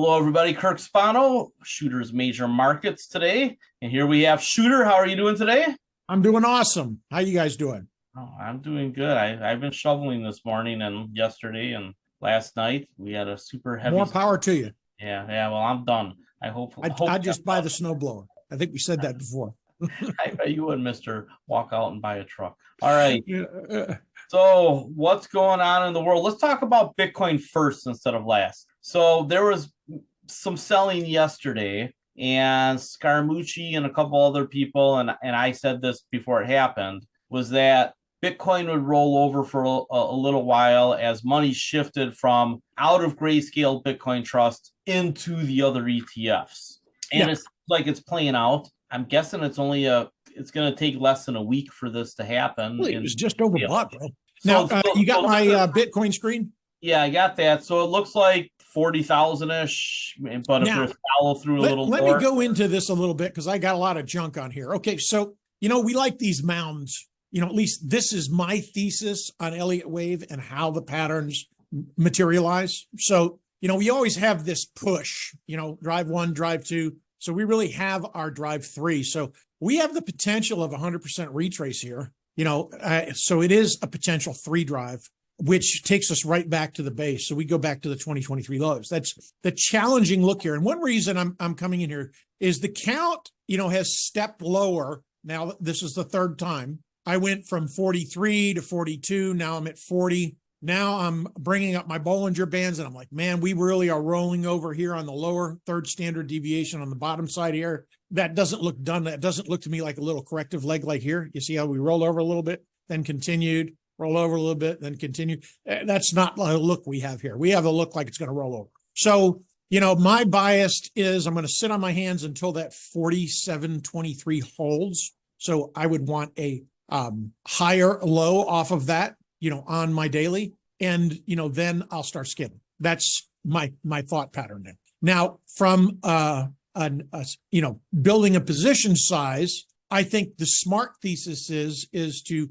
Hello, everybody. Kirk Spano, Shooter's Major Markets today. And here we have Shooter. How are you doing today? I'm doing awesome. How you guys doing? Oh, I'm doing good. I've been shoveling this morning and yesterday and last night. We had a super heavy. More power to you. Yeah. Well, I'm done. I just buy the snowblower. I think we said that before. I bet you would, Mr. Walk out and buy a truck. All right. Yeah. So what's going on in the world? Let's talk about Bitcoin first instead of last. So there was some selling yesterday, and Scaramucci and a couple other people, and I said this before it happened, was that Bitcoin would roll over for a little while as money shifted from out of Grayscale Bitcoin Trust into the other ETFs. And It's like it's playing out. I'm guessing it's going to take less than a week for this to happen. Well, it was just overbought, bro. So, now, you got my Bitcoin screen? Yeah, I got that. So it looks like 40,000-ish, but if there's follow through a little more. Let me go into this a little bit because I got a lot of junk on here. Okay, so, we like these mounds. At least this is my thesis on Elliott Wave and how the patterns materialize. So, we always have this push, drive one, drive two. So we really have our drive three. So we have the potential of 100% retrace here, so it is a potential three drive, which takes us right back to the base. So we go back to the 2023 lows. That's the challenging look here. And one reason I'm coming in here is the count, has stepped lower. Now, this is the third time. I went from 43 to 42. Now I'm at 40. Now I'm bringing up my Bollinger Bands, and I'm like, man, we really are rolling over here on the lower third standard deviation on the bottom side here. That doesn't look done. That doesn't look to me like a little corrective leg like here. You see how we roll over a little bit, then continued, roll over a little bit, then continue. That's not the look we have here. We have a look like it's going to roll over. So, my bias is I'm going to sit on my hands until that 47.23 holds. So I would want a higher low off of that, on my daily, and, then I'll start skimming. That's my thought pattern there. Now, from, building a position size, I think the smart thesis is to,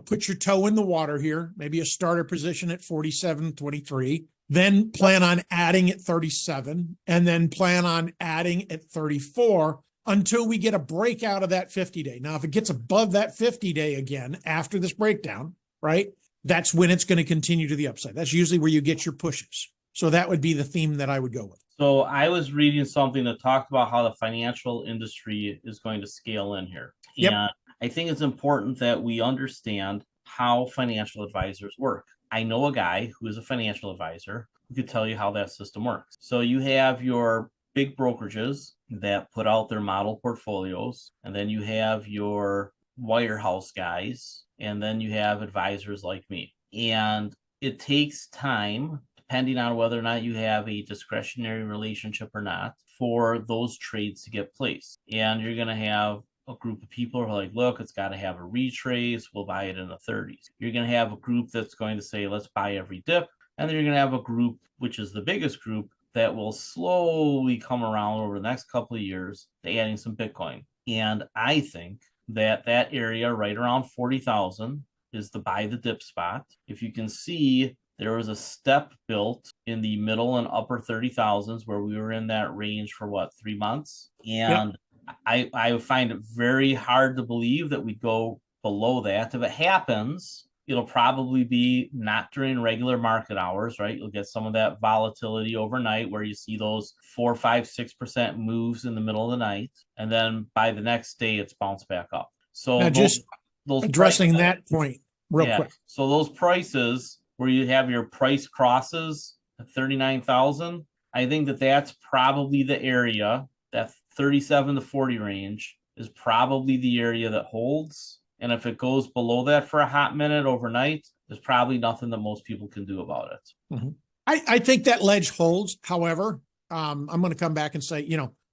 put your toe in the water here, maybe a starter position at 47.23, then plan on adding at 37, and then plan on adding at 34 until we get a breakout of that 50-day. Now, if it gets above that 50-day again after this breakdown, right, that's when it's going to continue to the upside. That's usually where you get your pushes. So that would be the theme that I would go with. So I was reading something that talked about how the financial industry is going to scale in here. Yep. And I think it's important that we understand how financial advisors work. I know a guy who is a financial advisor who could tell you how that system works. So you have your big brokerages that put out their model portfolios, and then you have your wirehouse guys, and then you have advisors like me. And it takes time, depending on whether or not you have a discretionary relationship or not, for those trades to get placed. And you're going to have a group of people who are like, look, it's got to have a retrace. We'll buy it in the 30s. You're going to have a group that's going to say, let's buy every dip. And then you're going to have a group, which is the biggest group, that will slowly come around over the next couple of years to adding some Bitcoin. And I think that area right around 40,000 is the buy the dip spot. If you can see, there was a step built in the middle and upper 30,000s where we were in that range for 3 months. And yep. I find it very hard to believe that we go below that. If it happens, it'll probably be not during regular market hours, right? You'll get some of that volatility overnight where you see those 4, 5, 6% moves in the middle of the night. And then by the next day, it's bounced back up. So now those addressing prices, that point real quick. So those prices where you have your price crosses at 39,000, I think that's probably the area, that 37 to 40 range is probably the area that holds. And if it goes below that for a hot minute overnight, there's probably nothing that most people can do about it. Mm-hmm. I think that ledge holds. However, I'm going to come back and say,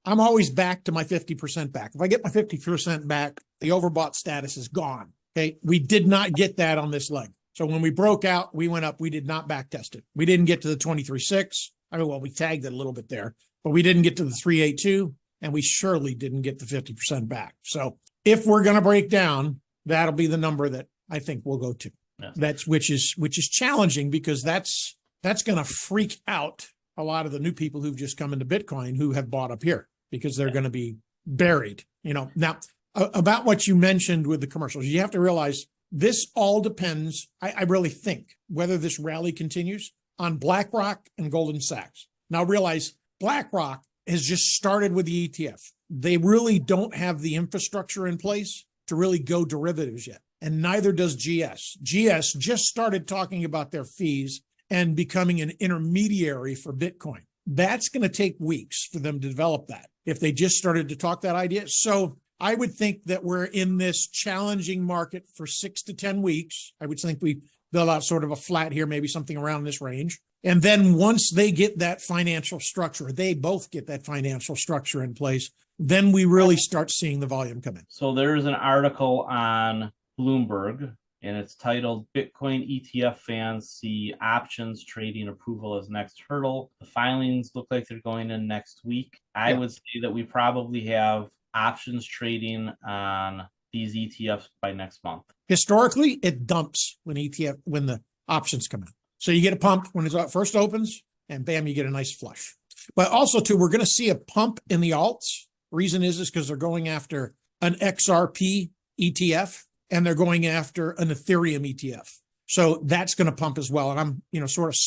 I'm always back to my 50% back. If I get my 50% back, the overbought status is gone. Okay. We did not get that on this leg. So when we broke out, we went up. We did not back test it. We didn't get to the 23.6. We tagged it a little bit there, but we didn't get to the 3.82, and we surely didn't get the 50% back. So if we're going to break down, that'll be the number that I think we'll go to. Yes. Which is challenging because that's going to freak out a lot of the new people who've just come into Bitcoin who have bought up here because they're going to be buried. Now about what you mentioned with the commercials, you have to realize this all depends, I really think, whether this rally continues on BlackRock and Goldman Sachs. Now realize BlackRock has just started with the ETF. They really don't have the infrastructure in place to really go derivatives yet. And neither does GS. GS just started talking about their fees and becoming an intermediary for Bitcoin. That's going to take weeks for them to develop that if they just started to talk that idea. So I would think that we're in this challenging market for 6 to 10 weeks. I would think we build out sort of a flat here, maybe something around this range. And then once they get that financial structure, they both get that financial structure in place, then we really start seeing the volume come in. So there's an article on Bloomberg, and it's titled Bitcoin ETF fans see options trading approval as next hurdle. The filings look like they're going in next week. I would say that we probably have options trading on these ETFs by next month. Historically, it dumps when the options come in. So you get a pump when it first opens, and bam, you get a nice flush. But also, too, we're going to see a pump in the alts. Reason is because they're going after an XRP ETF, and they're going after an Ethereum ETF. So that's going to pump as well. And I'm, sort of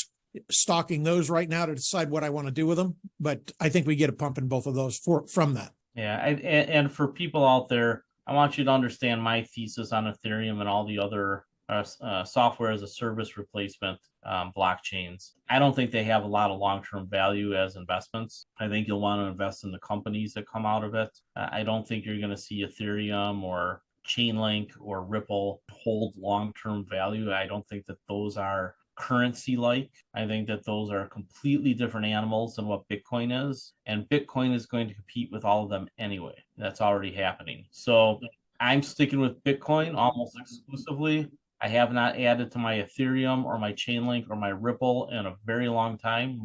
stalking those right now to decide what I want to do with them. But I think we get a pump in both of those from that. Yeah, and for people out there, I want you to understand my thesis on Ethereum and all the other software as a service replacement blockchains. I don't think they have a lot of long-term value as investments. I think you'll want to invest in the companies that come out of it. I don't think you're going to see Ethereum or Chainlink or Ripple hold long-term value. I don't think that those are currency-like. I think that those are completely different animals than what Bitcoin is. And Bitcoin is going to compete with all of them anyway. That's already happening. So I'm sticking with Bitcoin almost exclusively. I have not added to my Ethereum or my Chainlink or my Ripple in a very long time,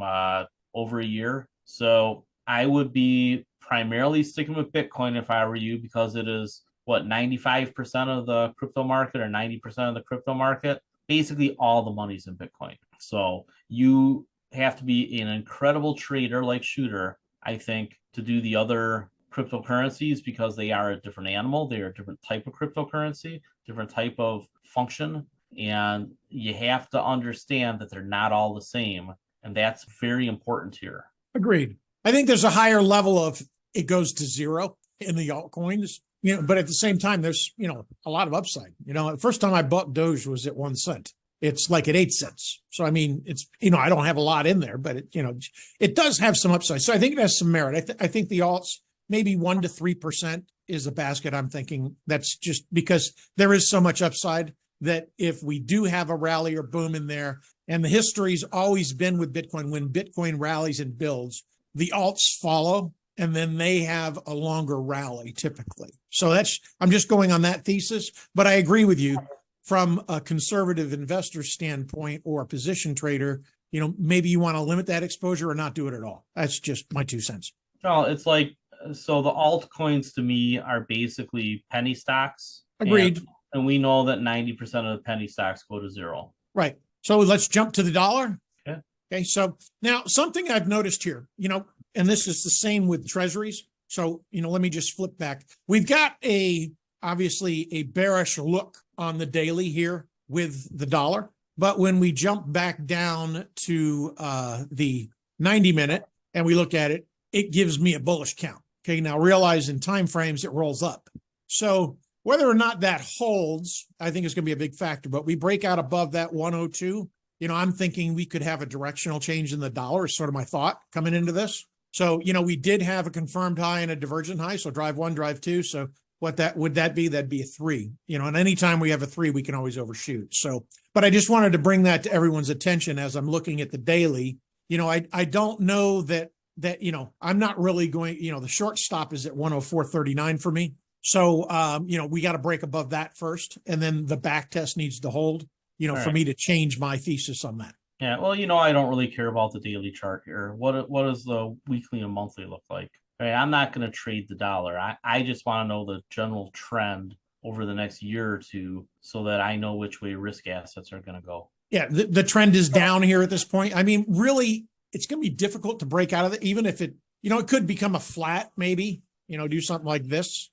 over a year. So I would be primarily sticking with Bitcoin if I were you, because it is 95% of the crypto market or 90% of the crypto market. Basically all the money's in Bitcoin. So you have to be an incredible trader like Shooter, I think, to do the other cryptocurrencies, because they are a different animal. They are a different type of cryptocurrency, different type of function. And you have to understand that they're not all the same. And that's very important here. Agreed. I think there's a higher level of it goes to zero in the altcoins, but at the same time, there's, a lot of upside. The first time I bought Doge was at 1 cent. It's like at 8 cents. So, I mean, it's, I don't have a lot in there, but it does have some upside. So I think it has some merit. I think the alts, maybe 1 to 3% is a basket. I'm thinking that's just because there is so much upside that if we do have a rally or boom in there, and the history's always been with Bitcoin, when Bitcoin rallies and builds, the alts follow, and then they have a longer rally typically. So I'm just going on that thesis, but I agree with you from a conservative investor standpoint or a position trader, maybe you want to limit that exposure or not do it at all. That's just my 2 cents. Well, it's like, so the altcoins to me are basically penny stocks. Agreed. And we know that 90% of the penny stocks go to zero. Right. So let's jump to the dollar. Okay. So now something I've noticed here, and this is the same with treasuries. So, let me just flip back. We've got obviously a bearish look on the daily here with the dollar. But when we jump back down to the 90-minute and we look at it, it gives me a bullish count. Okay. Now realize in time frames, it rolls up. So whether or not that holds, I think is going to be a big factor, but we break out above that 102. I'm thinking we could have a directional change in the dollar is sort of my thought coming into this. So, we did have a confirmed high and a divergent high. So drive 1, drive 2. So would that be? That'd be a 3, and anytime we have a 3, we can always overshoot. So, but I just wanted to bring that to everyone's attention as I'm looking at the daily. I don't know that, I'm not really going, the short stop is at 104.39 for me. So, we got to break above that first, and then the back test needs to hold, for me to change my thesis on that. Yeah, well, I don't really care about the daily chart here. What does the weekly and monthly look like? Right, I'm not going to trade the dollar. I just want to know the general trend over the next year or two so that I know which way risk assets are going to go. Yeah, the trend is down here at this point. I mean, really, it's going to be difficult to break out of it, even if it, it could become a flat, maybe, do something like this,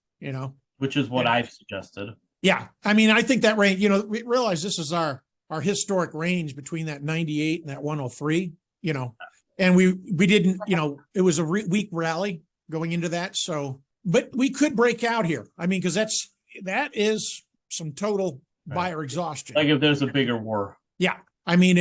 Which is what I've suggested. Yeah. I mean, I think that range, we realize this is our historic range between that 98 and that 103, and we didn't, it was a weak rally going into that. So, but we could break out here. I mean, because that is some total buyer exhaustion. Like if there's a bigger war. Yeah. I mean,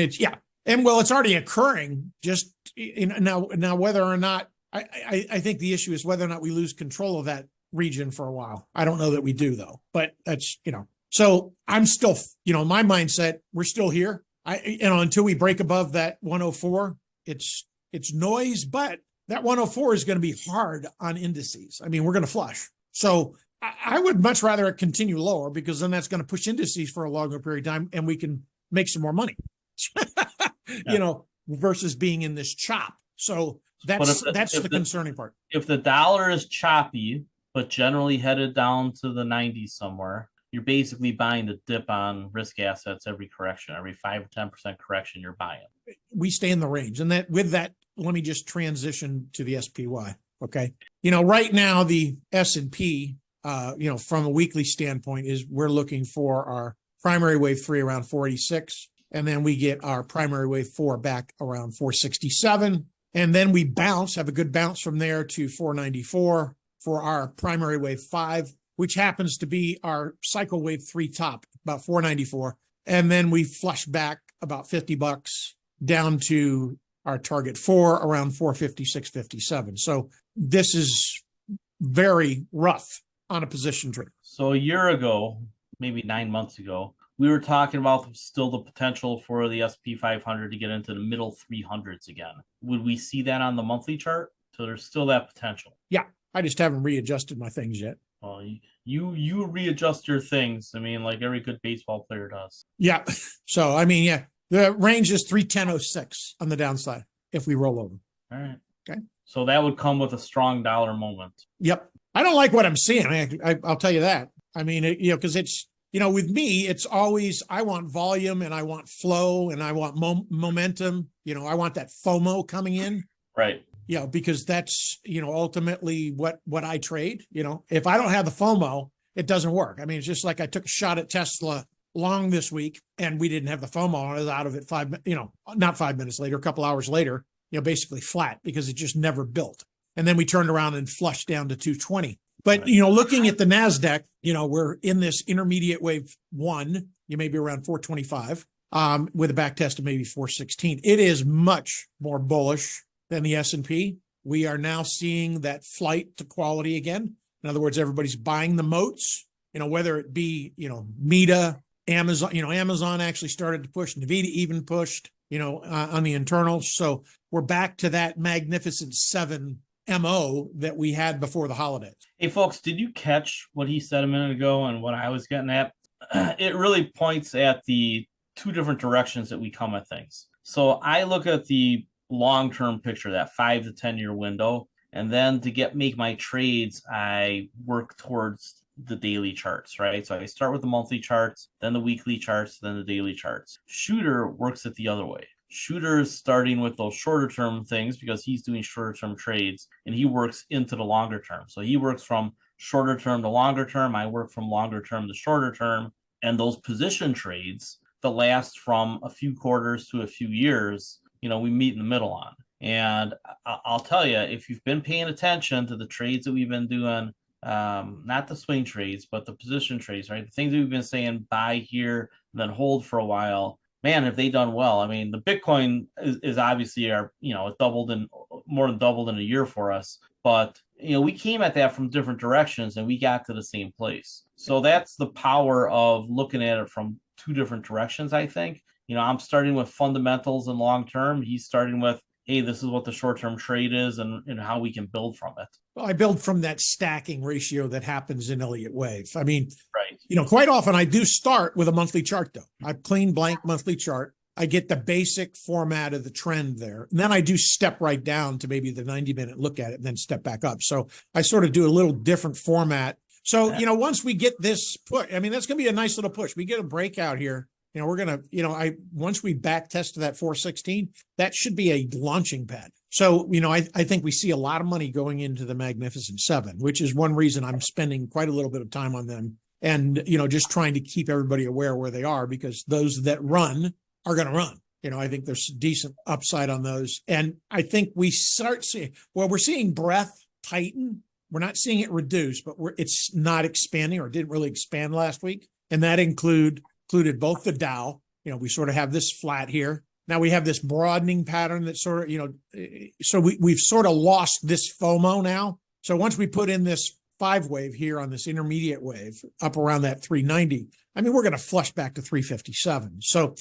and well, it's already occurring. Just now, whether or not I think the issue is whether or not we lose control of that region for a while. I don't know that we do though, but that's, so I'm still, my mindset, we're still here. Until we break above that 104, it's noise, but that 104 is going to be hard on indices. I mean, we're going to flush. So I would much rather it continue lower, because then that's going to push indices for a longer period of time and we can make some more money, versus being in this chop. So that's the concerning part. If the dollar is choppy, but generally headed down to the 90s somewhere, you're basically buying the dip on risk assets every correction, every 5 or 10% correction you're buying. We stay in the range. And with that, let me just transition to the SPY. Okay. Right now the S&P, from a weekly standpoint, we're looking for our primary wave 3 around 486. And then we get our primary wave 4 back around 467. And then we have a good bounce from there to 494 for our primary wave 5, which happens to be our cycle wave 3 top, about 494. And then we flush back about $50 down to our target 4 around 456, 57. So this is very rough on a position trade. So a year ago, maybe 9 months ago, we were talking about still the potential for the SP 500 to get into the middle 300s again. Would we see that on the monthly chart? So there's still that potential. Yeah, I just haven't readjusted my things yet. Well, you readjust your things. I mean, like every good baseball player does. Yeah. So, I mean, yeah, the range is 310.06 on the downside if we roll over. All right. Okay. So that would come with a strong dollar moment. Yep. I don't like what I'm seeing. I'll tell you that. I mean, because it's, with me, it's always, I want volume and I want flow and I want momentum. I want that FOMO coming in. Right. Because that's, ultimately what I trade. If I don't have the FOMO, it doesn't work. I mean, it's just like I took a shot at Tesla long this week and we didn't have the FOMO. I was out of it not 5 minutes later, a couple hours later, basically flat because it just never built. And then we turned around and flushed down to 220. But, looking at the NASDAQ, we're in this intermediate wave 1, maybe around 425, with a back test of maybe 416. It is much more bullish than the S&P. We are now seeing that flight to quality again. In other words, everybody's buying the moats, whether it be, Meta, Amazon, Amazon actually started to push, Nvidia even pushed, on the internals. So we're back to that magnificent 7 MO that we had before the holidays. Hey, folks, did you catch what he said a minute ago and what I was getting at? It really points at the two different directions that we come at things. So I look at the long-term picture, that 5 to 10 year window, and then to make my trades, I work towards the daily charts, right? So I start with the monthly charts, then the weekly charts, then the daily charts. Shooter works it the other way. Shooter is starting with those shorter term things because he's doing shorter term trades and he works into the longer term. So he works from shorter term to longer term. I work from longer term to shorter term. And those position trades that last from a few quarters to a few years, we meet in the middle on. And I'll tell you, if you've been paying attention to the trades that we've been doing, not the swing trades, but the position trades, right? The things that we've been saying, buy here, and then hold for a while. Man, have they done well? I mean, the Bitcoin is obviously it more than doubled in a year for us. But, we came at that from different directions and we got to the same place. So that's the power of looking at it from two different directions, I think. I'm starting with fundamentals and long term. He's starting with, hey, this is what the short-term trade is and how we can build from it. Well, I build from that stacking ratio that happens in Elliott Wave. I mean, right. Quite often I do start with a monthly chart, though. I clean blank monthly chart. I get the basic format of the trend there. And then I do step right down to maybe the 90-minute look at it and then step back up. So I sort of do a little different format. So, once we get this push, I mean, that's going to be a nice little push. We get a breakout here, we're going to, once we back test to that 416, that should be a launching pad. So, I think we see a lot of money going into the Magnificent Seven, which is one reason I'm spending quite a little bit of time on them and, just trying to keep everybody aware where they are, because those that run are going to run. I think there's decent upside on those. And I think we start seeing, we're seeing breadth tighten. We're not seeing it reduce, but it's not expanding, or didn't really expand last week. And that included both the Dow. We sort of have this flat here. Now we have this broadening pattern that sort of, so we've sort of lost this FOMO now. So once we put in this 5 wave here on this intermediate wave up around that 390, we're going to flush back to 357. So,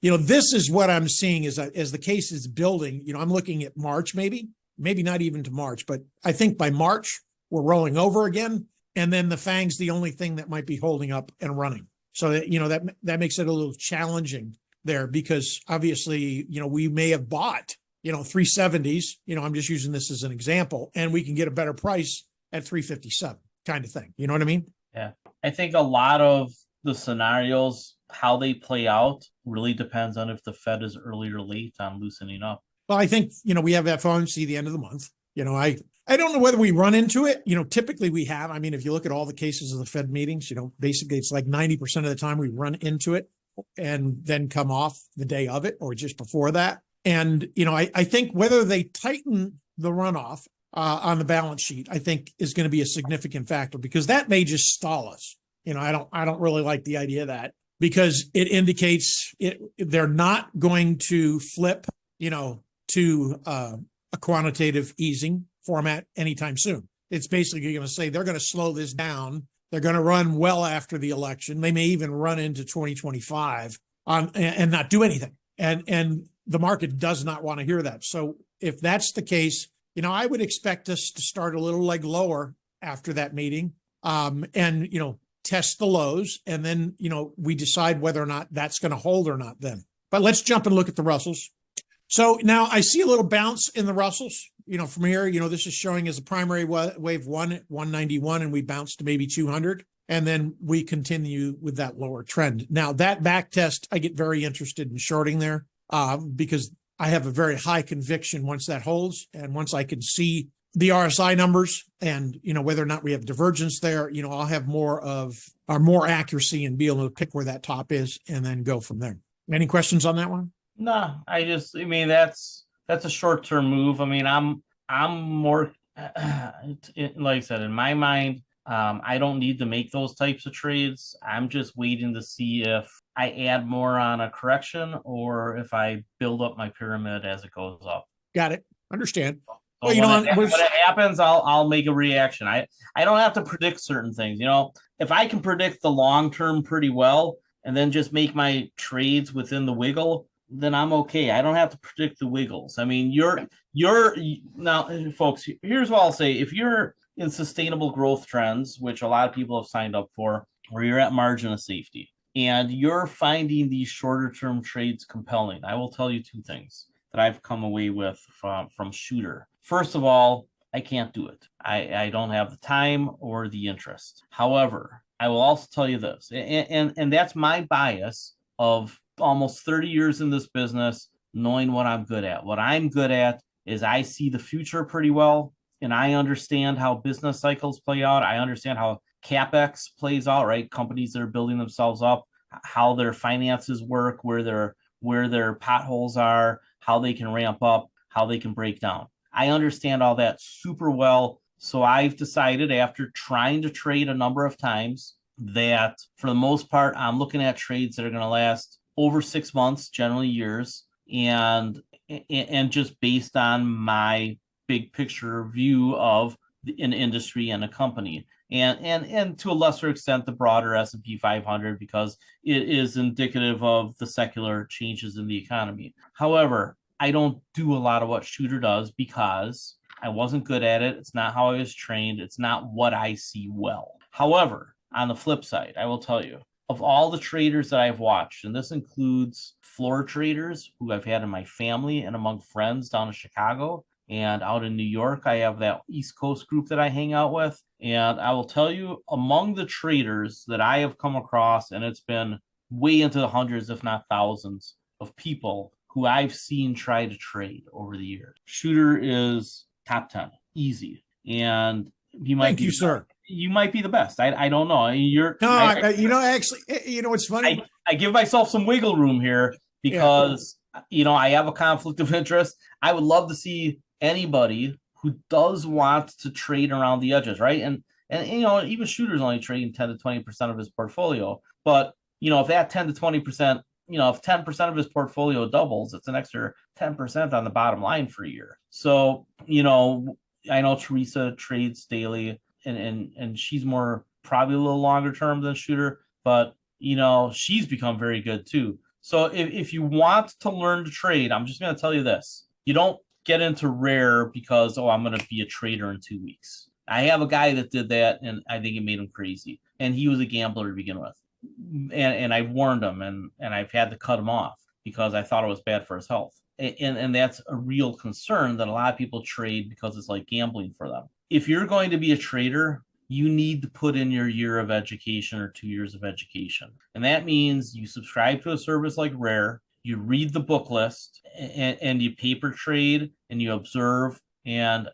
this is what I'm seeing as the case is building. I'm looking at March, maybe not even to March, but I think by March we're rolling over again. And then the FANG's the only thing that might be holding up and running. So that, that makes it a little challenging there, because obviously, we may have bought, 370s, I'm just using this as an example, and we can get a better price at 357 kind of thing. You know what I mean? Yeah. I think a lot of the scenarios, how they play out, really depends on if the Fed is early or late on loosening up. Well, I think, we have FOMC the end of the month. I don't know whether we run into it. Typically we have. If you look at all the cases of the Fed meetings, basically it's like 90% of the time we run into it and then come off the day of it or just before that. And, I think whether they tighten the runoff on the balance sheet, I think is going to be a significant factor, because that may just stall us. I don't really like the idea of that, because it indicates they're not going to flip, to a quantitative easing format anytime soon. It's basically going to say they're going to slow this down. They're going to run well after the election. They may even run into 2025 and not do anything. And the market does not want to hear that. So if that's the case, I would expect us to start a little leg lower after that meeting, and, test the lows. And then, we decide whether or not that's going to hold or not then. But let's jump and look at the Russells. So now I see a little bounce in the Russells, from here. This is showing as a primary wave 1 at 191, and we bounced to maybe 200. And then we continue with that lower trend. Now that back test, I get very interested in shorting there, because I have a very high conviction once that holds, and once I can see the RSI numbers and, whether or not we have divergence there, I'll have more accuracy and be able to pick where that top is and then go from there. Any questions on that one? No, that's a short-term move. I'm more, like I said, in my mind, I don't need to make those types of trades. I'm just waiting to see if I add more on a correction or if I build up my pyramid as it goes up. Got it. Understand. So when it happens, I'll make a reaction. I don't have to predict certain things. If I can predict the long term pretty well and then just make my trades within the wiggle, then I'm okay. I don't have to predict the wiggles. You're now, folks, here's what I'll say. If you're in sustainable growth trends, which a lot of people have signed up for, where you're at margin of safety and you're finding these shorter term trades compelling, I will tell you 2 things that I've come away with from Shooter. First of all, I can't do it. I don't have the time or the interest. However, I will also tell you this, and that's my bias of almost 30 years in this business, knowing what I'm good at. What I'm good at is I see the future pretty well, and I understand how business cycles play out. I understand how CapEx plays out, right? Companies that are building themselves up, how their finances work, where their potholes are, how they can ramp up, how they can break down. I understand all that super well. So I've decided, after trying to trade a number of times, that for the most part, I'm looking at trades that are going to last over 6 months, generally years, and just based on my big picture view of an industry and a company, and to a lesser extent the broader S&P 500, because it is indicative of the secular changes in the economy. However, I don't do a lot of what Shooter does because I wasn't good at it. It's not how I was trained. It's not what I see well. However, on the flip side, I will tell you, of all the traders that I've watched, and this includes floor traders who I've had in my family and among friends down in Chicago and out in New York, I have that East Coast group that I hang out with. And I will tell you, among the traders that I have come across, and it's been way into the hundreds, if not thousands, of people who I've seen try to trade over the years. Shooter is top 10, easy. And you might Thank be you, the sir. best. You might be the best. I don't know. No, actually, it's funny. I give myself some wiggle room here Yeah. because I have a conflict of interest. I would love to see anybody who does want to trade around the edges, right? And even Shooter's only trading 10 to 20% of his portfolio. But if that 10 to 20%, if 10% of his portfolio doubles, it's an extra 10% on the bottom line for a year. So, I know Teresa trades daily and she's more probably a little longer term than Shooter, but she's become very good too. So if you want to learn to trade, I'm just going to tell you this. You don't get into rare because, I'm going to be a trader in 2 weeks. I have a guy that did that, and I think it made him crazy. And he was a gambler to begin with. And I warned him, and I've had to cut him off because I thought it was bad for his health. And that's a real concern that a lot of people trade because it's like gambling for them. If you're going to be a trader, you need to put in your year of education or 2 years of education. And that means you subscribe to a service like Rare, you read the book list, and you paper trade and you observe. And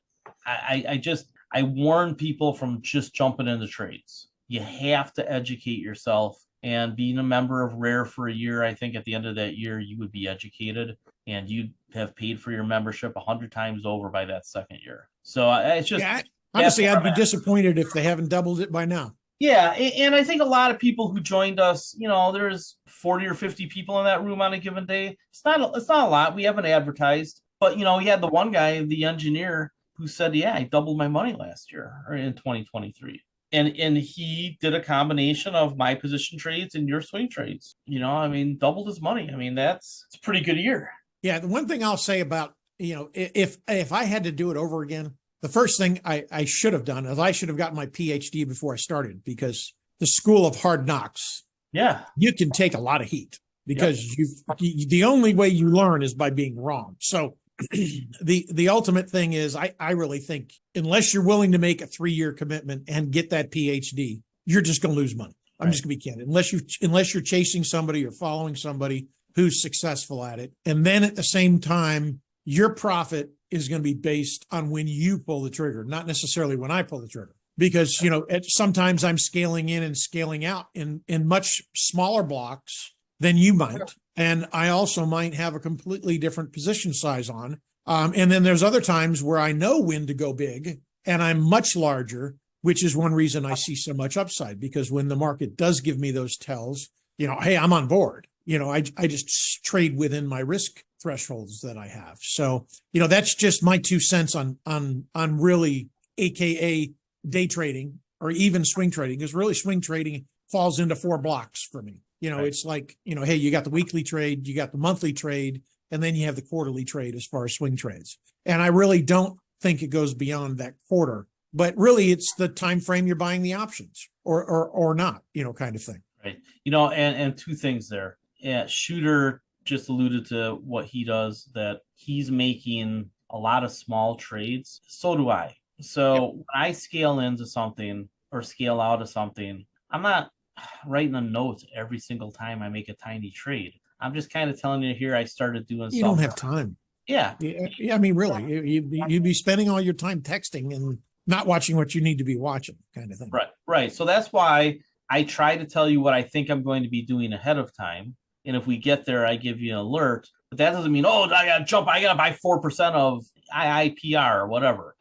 I warn people from just jumping into trades. You have to educate yourself. And being a member of Rare for a year, I think at the end of that year, you would be educated and you'd have paid for your membership 100 times over by that second year. So it's just... Yeah, honestly, I'd be disappointed if they haven't doubled it by now. Yeah, and I think a lot of people who joined us, there's 40 or 50 people in that room on a given day. It's not a lot. We haven't advertised, but we had the one guy, the engineer, who said, "Yeah, I doubled my money last year or in 2023." And he did a combination of my position trades and your swing trades. Doubled his money. It's a pretty good year. Yeah, the one thing I'll say about, if I had to do it over again, the first thing I should have done is I should have gotten my PhD before I started, because the school of hard knocks, you can take a lot of heat because the only way you learn is by being wrong. So the ultimate thing is I really think unless you're willing to make a 3-year commitment and get that PhD, you're just going to lose money. I'm just going to be candid. Unless you're chasing somebody or following somebody who's successful at it. And then at the same time, your profit is going to be based on when you pull the trigger, not necessarily when I pull the trigger. Because, sometimes I'm scaling in and scaling out in much smaller blocks than you might. And I also might have a completely different position size on. And then there's other times where I know when to go big and I'm much larger, which is one reason I see so much upside, because when the market does give me those tells, hey, I'm on board. I just trade within my risk thresholds that I have. So, that's just my 2 cents on really AKA day trading or even swing trading, because really swing trading falls into 4 blocks for me. It's like, hey, you got the weekly trade, you got the monthly trade, and then you have the quarterly trade as far as swing trades. And I really don't think it goes beyond that quarter, but really it's the time frame you're buying the options or not, kind of thing. Right. And 2 things there. Yeah, Shooter just alluded to what he does, that he's making a lot of small trades. So do I. So when I scale into something or scale out of something, I'm not writing a note every single time I make a tiny trade. I'm just kind of telling you here, I started doing something. You don't have time. Yeah. Really, you'd be spending all your time texting and not watching what you need to be watching, kind of thing. Right. So that's why I try to tell you what I think I'm going to be doing ahead of time. And if we get there, I give you an alert. But that doesn't mean, I got to jump. I got to buy 4% of IIPR or whatever.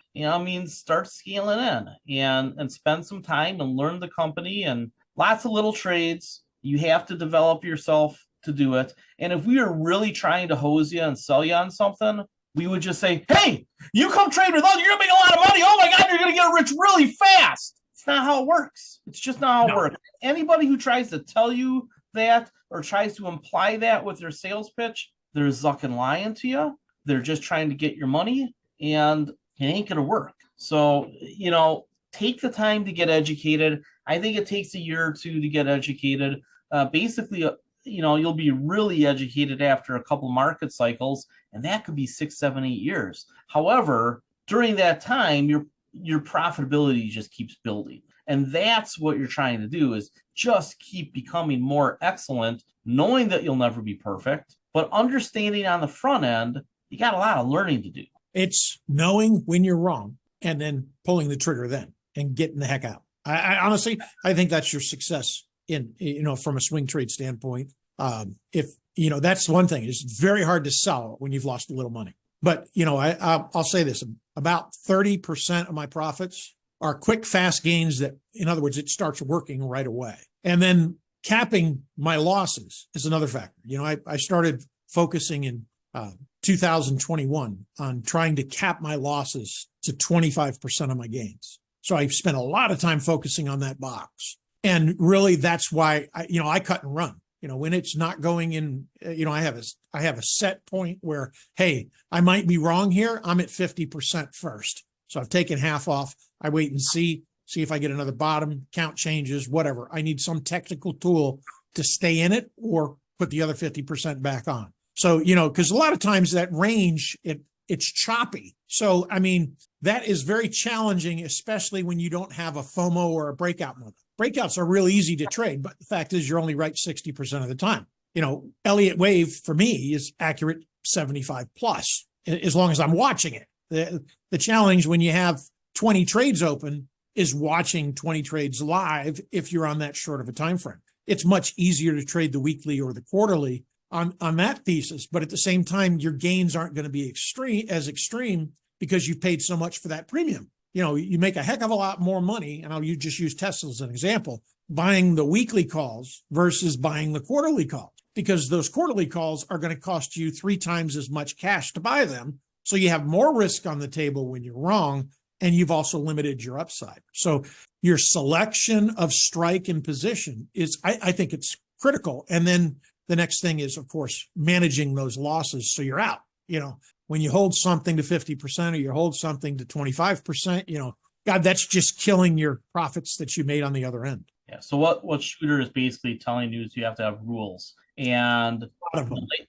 Start scaling in and spend some time and learn the company, and lots of little trades. You have to develop yourself to do it. And if we are really trying to hose you and sell you on something, we would just say, hey, you come trade with us, you're going to make a lot of money. Oh my God, you're going to get rich really fast. It's not how it works. It's just not how it works. Anybody who tries to tell you that or tries to imply that with their sales pitch, they're zucking lying to you. They're just trying to get your money, and it ain't going to work. So, take the time to get educated. I think it takes a year or 2 to get educated. Basically, you'll be really educated after a couple market cycles, and that could be 6, 7, 8 years. However, during that time, your profitability just keeps building. And that's what you're trying to do, is just keep becoming more excellent, knowing that you'll never be perfect, but understanding on the front end, you got a lot of learning to do. It's knowing when you're wrong and then pulling the trigger then and getting the heck out. I honestly, I think that's your success in, from a swing trade standpoint. If, that's one thing. It's very hard to sell when you've lost a little money. But, I'll say this, about 30% of my profits are quick, fast gains that, in other words, it starts working right away. And then capping my losses is another factor. I started focusing in 2021 on trying to cap my losses to 25% of my gains. So I spent a lot of time focusing on that box. And really, that's why I cut and run. When it's not going in, I have a set point where, hey, I might be wrong here. I'm at 50% first. So I've taken half off. I wait and see if I get another bottom, count changes, whatever. I need some technical tool to stay in it or put the other 50% back on. So, because a lot of times that range, it's choppy. So, that is very challenging, especially when you don't have a FOMO or a breakout moment. Breakouts are real easy to trade, but the fact is you're only right 60% of the time. Elliott Wave for me is accurate 75 plus, as long as I'm watching it. The challenge when you have 20 trades open is watching 20 trades live if you're on that short of a time frame. It's much easier to trade the weekly or the quarterly on that thesis, but at the same time, your gains aren't going to be extreme because you've paid so much for that premium. You make a heck of a lot more money, and I'll just use Tesla as an example, buying the weekly calls versus buying the quarterly calls, because those quarterly calls are going to cost you 3 times as much cash to buy them. So you have more risk on the table when you're wrong, and you've also limited your upside. So your selection of strike and position is, I think it's critical. And then the next thing is, of course, managing those losses so you're out. When you hold something to 50% or you hold something to 25%, God, that's just killing your profits that you made on the other end. Yeah. So what Shooter is basically telling you is you have to have rules. And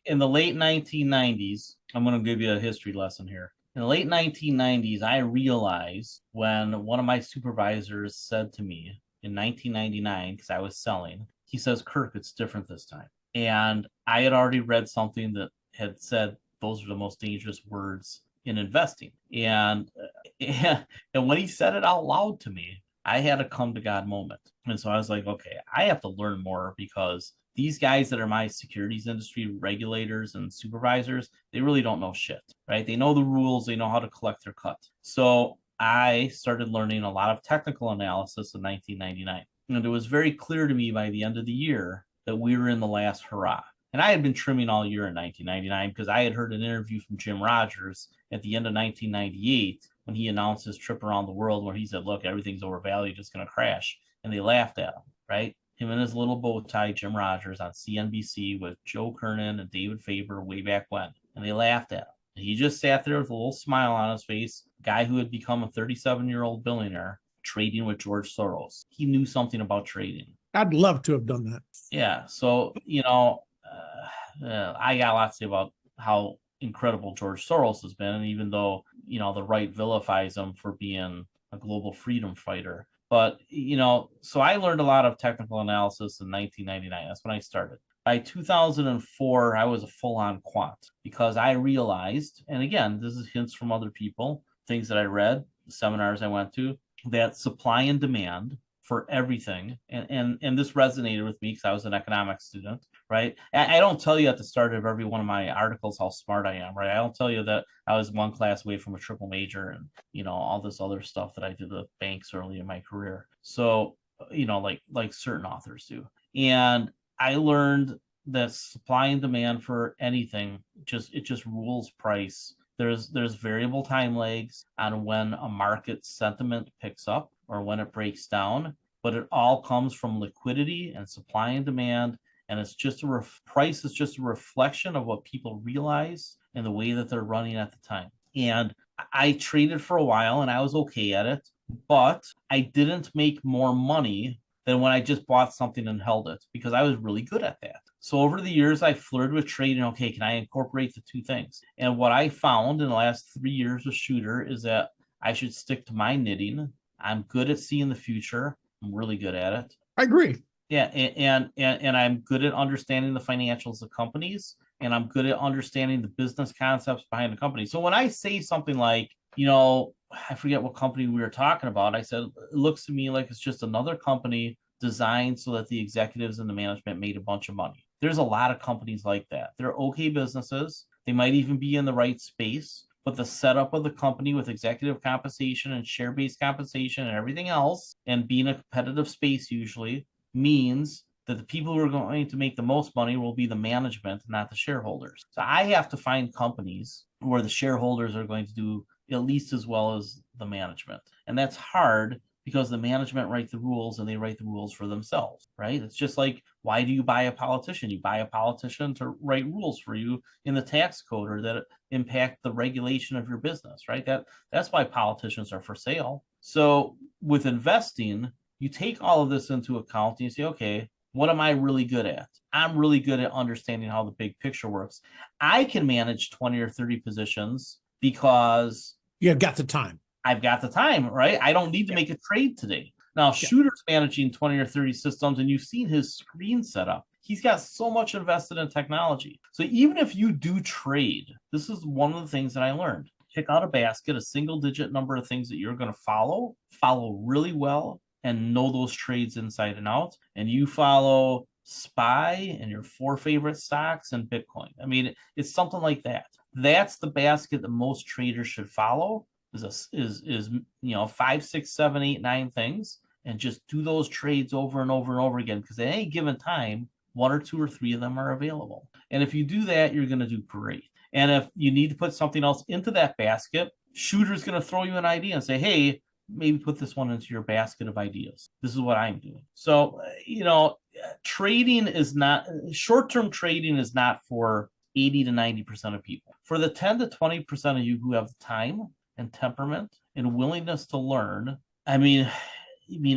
in the late 1990s, I'm going to give you a history lesson here. In the late 1990s, I realized when one of my supervisors said to me in 1999, because I was selling, he says, "Kirk, it's different this time." And I had already read something that had said those are the most dangerous words in investing. And when he said it out loud to me, I had a come to God moment. And so I was like, okay, I have to learn more, because these guys that are my securities industry regulators and supervisors, they really don't know shit, right? They know the rules. They know how to collect their cut. So I started learning a lot of technical analysis in 1999. And it was very clear to me by the end of the year that we were in the last hurrah. And I had been trimming all year in 1999 because I had heard an interview from Jim Rogers at the end of 1998 when he announced his trip around the world, where he said, look, everything's overvalued, it's going to crash. And they laughed at him, right? Him and his little bow tie, Jim Rogers, on CNBC with Joe Kernan and David Faber way back when. And they laughed at him. And he just sat there with a little smile on his face, a guy who had become a 37-year-old billionaire trading with George Soros. He knew something about trading. I'd love to have done that. Yeah. So, I got a lot to say about how incredible George Soros has been. And even though, the right vilifies him for being a global freedom fighter. But, so I learned a lot of technical analysis in 1999. That's when I started. By 2004, I was a full-on quant, because I realized, and again, this is hints from other people, things that I read, seminars I went to, that supply and demand for everything, and this resonated with me because I was an economics student, right? I don't tell you at the start of every one of my articles how smart I am, right? I don't tell you that I was one class away from a triple major and, all this other stuff that I did with banks early in my career. So, like certain authors do. And I learned that supply and demand for anything, it just rules price. There's variable time lags on when a market sentiment picks up or when it breaks down, but it all comes from liquidity and supply and demand. And it's just price is just a reflection of what people realize and the way that they're running at the time. And I traded for a while and I was okay at it, but I didn't make more money than when I just bought something and held it, because I was really good at that. So over the years, I flirted with trading. Okay, can I incorporate the two things? And what I found in the last 3 years with Shooter is that I should stick to my knitting. I'm good at seeing the future. I'm really good at it. I agree. Yeah, and I'm good at understanding the financials of companies, and I'm good at understanding the business concepts behind the company. So when I say something like, I forget what company we were talking about, I said it looks to me like it's just another company designed so that the executives and the management made a bunch of money. There's a lot of companies like that. They're okay businesses. They might even be in the right space, but the setup of the company with executive compensation and share-based compensation and everything else, and being a competitive space usually, means that the people who are going to make the most money will be the management, not the shareholders. So I have to find companies where the shareholders are going to do at least as well as the management. And that's hard because the management write the rules and they write the rules for themselves, right? It's just like, why do you buy a politician? You buy a politician to write rules for you in the tax code or that impact the regulation of your business, right? That's why politicians are for sale. So with investing, you take all of this into account and you say, okay, what am I really good at? I'm really good at understanding how the big picture works. I can manage 20 or 30 positions because you've got the time. I've got the time, right? I don't need to make a trade today. Now, Shooter's managing 20 or 30 systems, and you've seen his screen setup. He's got so much invested in technology. So even if you do trade, this is one of the things that I learned. Pick out a basket, a single-digit number of things that you're going to follow really well, and know those trades inside and out. And you follow SPY and your 4 favorite stocks and Bitcoin. I mean, it's something like that. That's the basket that most traders should follow. Is 5, 6, 7, 8, 9 things, and just do those trades over and over and over again, because at any given time, 1 or 2 or 3 of them are available. And if you do that, you're going to do great. And if you need to put something else into that basket, Shooter's going to throw you an idea and say, hey, maybe put this one into your basket of ideas. This is what I'm doing. So, trading is not, short-term trading is not for 80 to 90% of people. For the 10 to 20% of you who have time and temperament and willingness to learn, I mean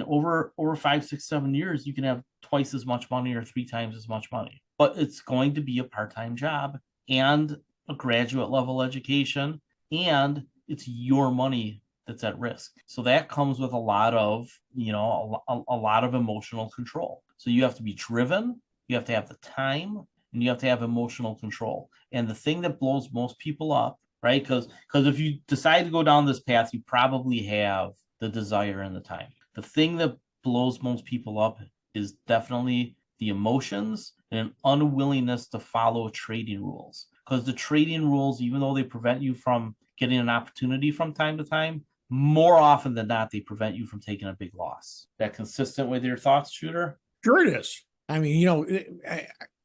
over 5, 6, 7 years, you can have twice as much money or 3 times as much money. But it's going to be a part-time job and a graduate level education, and it's your money that's at risk. So that comes with a lot of, a lot of emotional control. So you have to be driven, you have to have the time, and you have to have emotional control. And the thing that blows most people up, right? Because if you decide to go down this path, you probably have the desire and the time. The thing that blows most people up is definitely the emotions and an unwillingness to follow trading rules. Because the trading rules, even though they prevent you from getting an opportunity from time to time, more often than not, they prevent you from taking a big loss. That consistent with your thoughts, Shooter? Sure it is. I mean,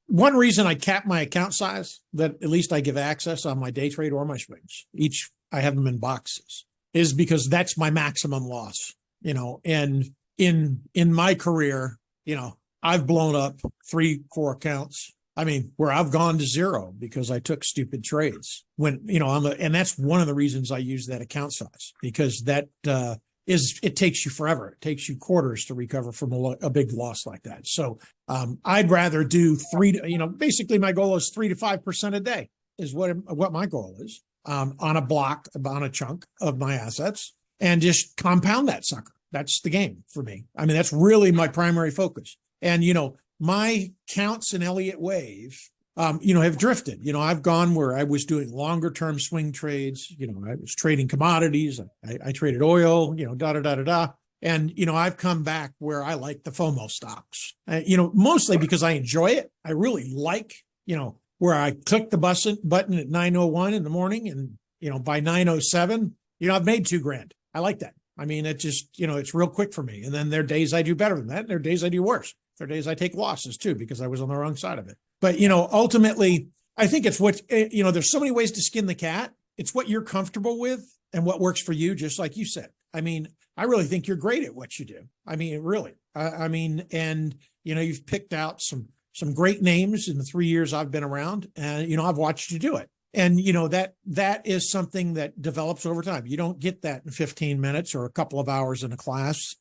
one reason I cap my account size, that at least I give access on my day trade or my swings, each I have them in boxes, is because that's my maximum loss, and in my career, I've blown up 3, 4 accounts. I mean, where I've gone to zero because I took stupid trades when, and that's one of the reasons I use that account size, because that it takes you forever. It takes you quarters to recover from a big loss like that. So I'd rather do basically my goal is 3 to 5% a day is what my goal is on a block, on a chunk of my assets, and just compound that sucker. That's the game for me. I mean, that's really my primary focus. And, my counts in Elliott Wave, have drifted. I've gone where I was doing longer term swing trades. I was trading commodities. I traded oil, And, I've come back where I like the FOMO stocks, mostly because I enjoy it. I really like, where I click the button at 9:01 in the morning and, by 9:07, I've made $2,000. I like that. I mean, it just, it's real quick for me. And then there are days I do better than that. And there are days I do worse. There are days I take losses too, because I was on the wrong side of it. But, ultimately, I think it's what, there's so many ways to skin the cat. It's what you're comfortable with and what works for you, just like you said. I mean, I really think you're great at what you do. I mean, really. And, you've picked out some great names in the 3 years I've been around, and, I've watched you do it. And, that is something that develops over time. You don't get that in 15 minutes or a couple of hours in a class,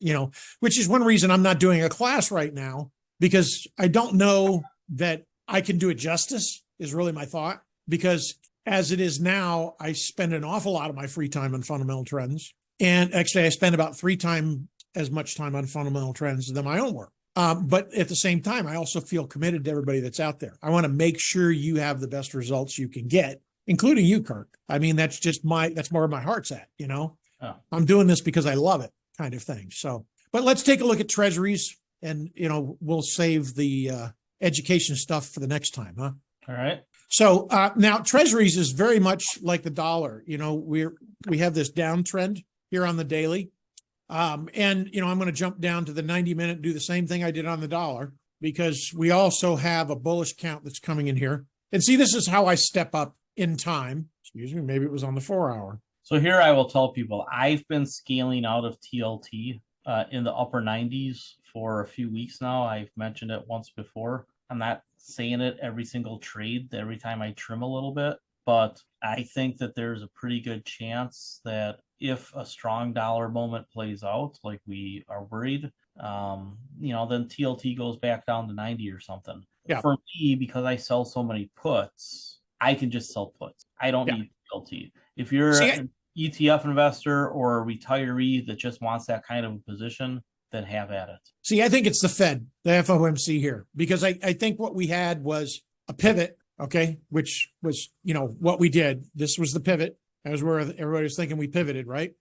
which is one reason I'm not doing a class right now, because I don't know that I can do it justice, is really my thought. Because as it is now, I spend an awful lot of my free time on fundamental trends. And actually, I spend about 3 times as much time on fundamental trends than my own work. But at the same time, I also feel committed to everybody that's out there. I want to make sure you have the best results you can get, including you, Kirk. I mean, that's more of my heart's at, Oh. I'm doing this because I love it, kind of thing. So, but let's take a look at treasuries, and, we'll save the education stuff for the next time, huh? All right. So now treasuries is very much like the dollar. We have this downtrend here on the daily. And, I'm going to jump down to the 90-minute, do the same thing I did on the dollar, because we also have a bullish count that's coming in here. And see, this is how I step up in time. Excuse me, maybe it was on the 4-hour. So here I will tell people I've been scaling out of TLT in the upper 90s for a few weeks now. I've mentioned it once before. I'm not saying it every single trade, every time I trim a little bit, but I think that there's a pretty good chance that if a strong dollar moment plays out, like we are worried, then TLT goes back down to 90 or something. Yeah. For me, because I sell so many puts, I can just sell puts. I don't need TLT. If you're an ETF investor or a retiree that just wants that kind of a position, then have at it. See, I think it's the Fed, the FOMC here, because I think what we had was a pivot, okay, which was, what we did. This was the pivot. That was where everybody was thinking we pivoted, right?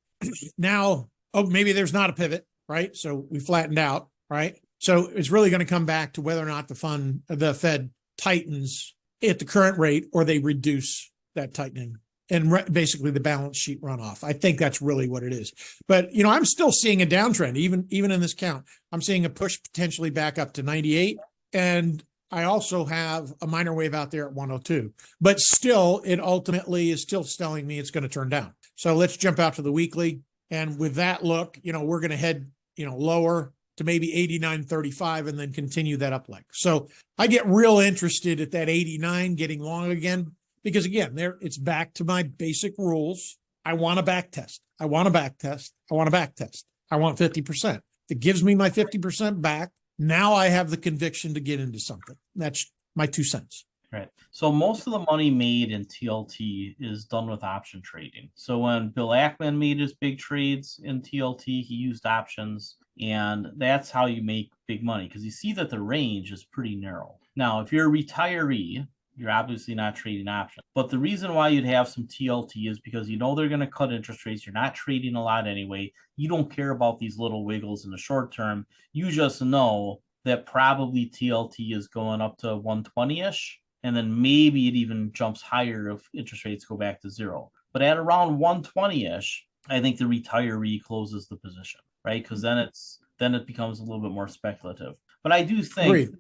Now, maybe there's not a pivot, right? So we flattened out, right? So it's really going to come back to whether or not the Fed tightens at the current rate, or they reduce that tightening and basically the balance sheet runoff. I think that's really what it is. But, I'm still seeing a downtrend, even in this count. I'm seeing a push potentially back up to 98. And I also have a minor wave out there at 102. But still, it ultimately is still telling me it's going to turn down. So let's jump out to the weekly. And with that look, we're going to head, lower to maybe 89.35 and then continue that up leg. So I get real interested at that 89 getting long again. Because again, it's back to my basic rules. I want a back test. I want a back test. I want a back test. I want 50%. If it gives me my 50% back, now I have the conviction to get into something. That's my 2 cents. Right. So most of the money made in TLT is done with option trading. So when Bill Ackman made his big trades in TLT, he used options, and that's how you make big money, because you see that the range is pretty narrow. Now, if you're a retiree, you're obviously not trading options. But the reason why you'd have some TLT is because they're going to cut interest rates. You're not trading a lot anyway. You don't care about these little wiggles in the short term. You just know that probably TLT is going up to 120-ish, and then maybe it even jumps higher if interest rates go back to zero. But at around 120-ish, I think the retiree closes the position, right? Because then it becomes a little bit more speculative. But I do think,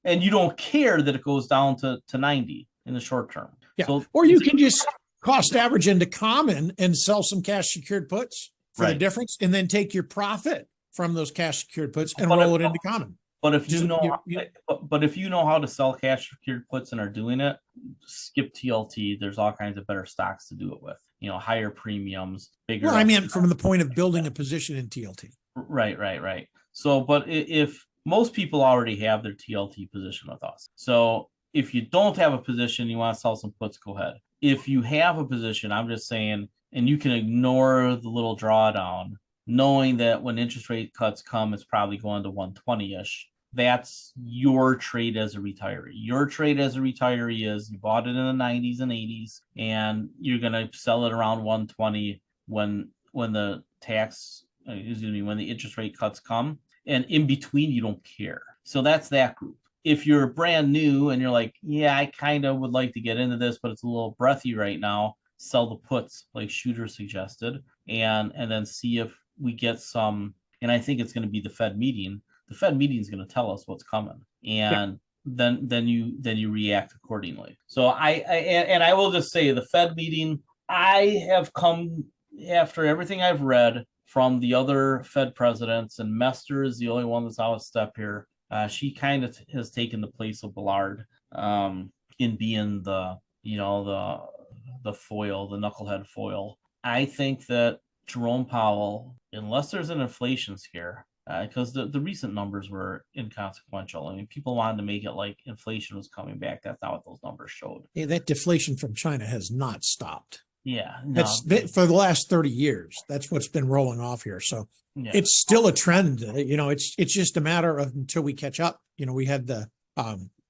and you don't care that it goes down to 90 in the short term. Yeah. So, or you can just cost average into common and sell some cash secured puts for the difference, and then take your profit from those cash secured puts and roll it into common. But if if you know how to sell cash secured puts and are doing it, skip TLT. There's all kinds of better stocks to do it with. Higher premiums, bigger. Well, I mean, from the point of building a position in TLT. Right. So, but if most people already have their TLT position with us. So if you don't have a position, you want to sell some puts, go ahead. If you have a position, I'm just saying, and you can ignore the little drawdown, knowing that when interest rate cuts come, it's probably going to 120-ish. That's your trade as a retiree. Your trade as a retiree is you bought it in the 90s and 80s, and you're going to sell it around 120 when the when the interest rate cuts come. And in between, you don't care. So that's that group. If you're brand new and you're like, I kind of would like to get into this, but it's a little breathy right now, sell the puts like Shooter suggested, and then see if we get some. And I think it's going to be the Fed meeting. The Fed meeting is going to tell us what's coming, and then you react accordingly. So I will just say the Fed meeting. I have come after everything I've read from the other Fed presidents, and Mester is the only one that's out of step here. She kind of has taken the place of Ballard in being the foil, the knucklehead foil. I think that Jerome Powell, unless there's an inflation scare, because the recent numbers were inconsequential. I mean, people wanted to make it like inflation was coming back. That's not what those numbers showed. That deflation from China has not stopped. Yeah, no, That's for the last 30 years. That's what's been rolling off here. So yeah, it's still a trend. It's just a matter of until we catch up. We had the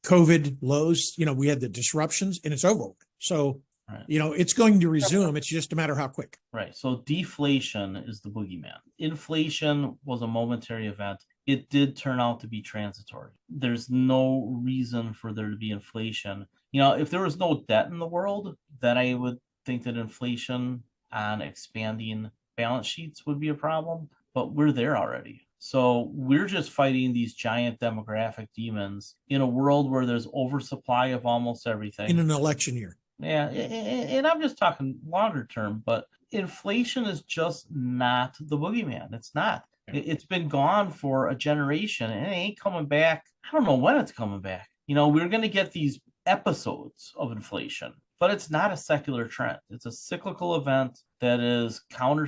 COVID lows, we had the disruptions, and it's over. So, right. It's going to resume. It's just a matter of how quick. Right. So deflation is the boogeyman. Inflation was a momentary event. It did turn out to be transitory. There's no reason for there to be inflation. If there was no debt in the world, then I would think that inflation on expanding balance sheets would be a problem, but we're there already. So we're just fighting these giant demographic demons in a world where there's oversupply of almost everything. In an election year. Yeah, and I'm just talking longer term, but inflation is just not the boogeyman. It's not. It's been gone for a generation and it ain't coming back. I don't know when it's coming back. We're going to get these episodes of inflation, but it's not a secular trend. It's a cyclical event that is counter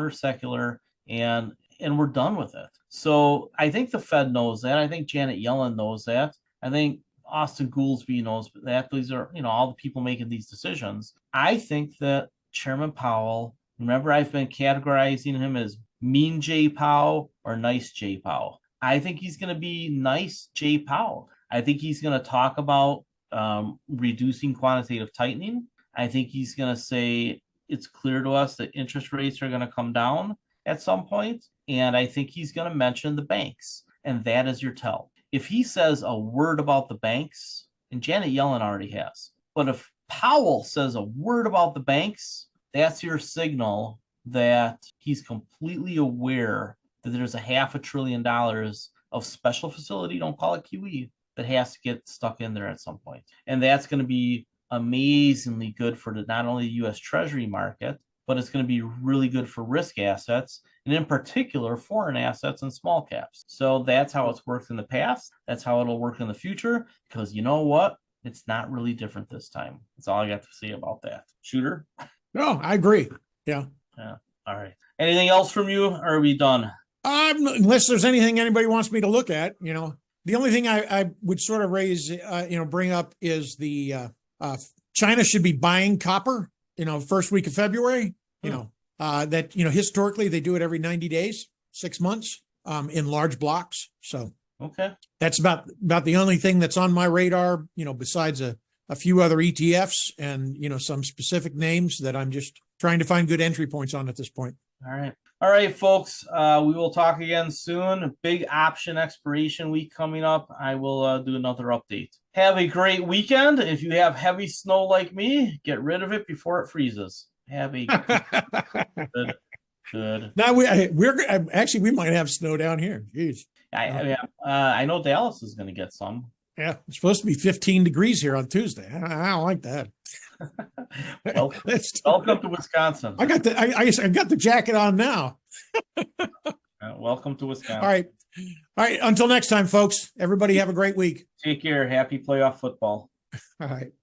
secular, and we're done with it. So I think the Fed knows that. I think Janet Yellen knows that. I think Austin Goolsbee knows that. These are, all the people making these decisions. I think that Chairman Powell, remember, I've been categorizing him as mean Jay Powell or nice Jay Powell. I think he's going to be nice Jay Powell. I think he's going to talk about reducing quantitative tightening. I think he's going to say it's clear to us that interest rates are going to come down at some point. And I think he's going to mention the banks. And that is your tell. If he says a word about the banks, and Janet Yellen already has, but if Powell says a word about the banks, that's your signal that he's completely aware that there's a $500 billion of special facility, don't call it QE, that has to get stuck in there at some point. And that's going to be amazingly good for not only the U.S. Treasury market, but it's going to be really good for risk assets, and in particular, foreign assets and small caps. So that's how it's worked in the past. That's how it'll work in the future, because you know what? It's not really different this time. That's all I got to say about that. Shooter? No, I agree. Yeah. All right. Anything else from you, or are we done? Unless there's anything anybody wants me to look at, the only thing I would sort of bring up is the China should be buying copper, first week of February, that, historically they do it every 90 days, 6 months, in large blocks. So okay, that's about the only thing that's on my radar, besides a few other ETFs and, some specific names that I'm just trying to find good entry points on at this point. All right, folks. We will talk again soon. Big option expiration week coming up. I will do another update. Have a great weekend. If you have heavy snow like me, get rid of it before it freezes. Have a good. Now we're actually, we might have snow down here. Jeez. I know Dallas is going to get some. Yeah, it's supposed to be 15 degrees here on Tuesday. I don't like that. Welcome to Wisconsin. I got the jacket on now. Welcome to Wisconsin. All right. Until next time, folks. Everybody have a great week. Take care. Happy playoff football. All right.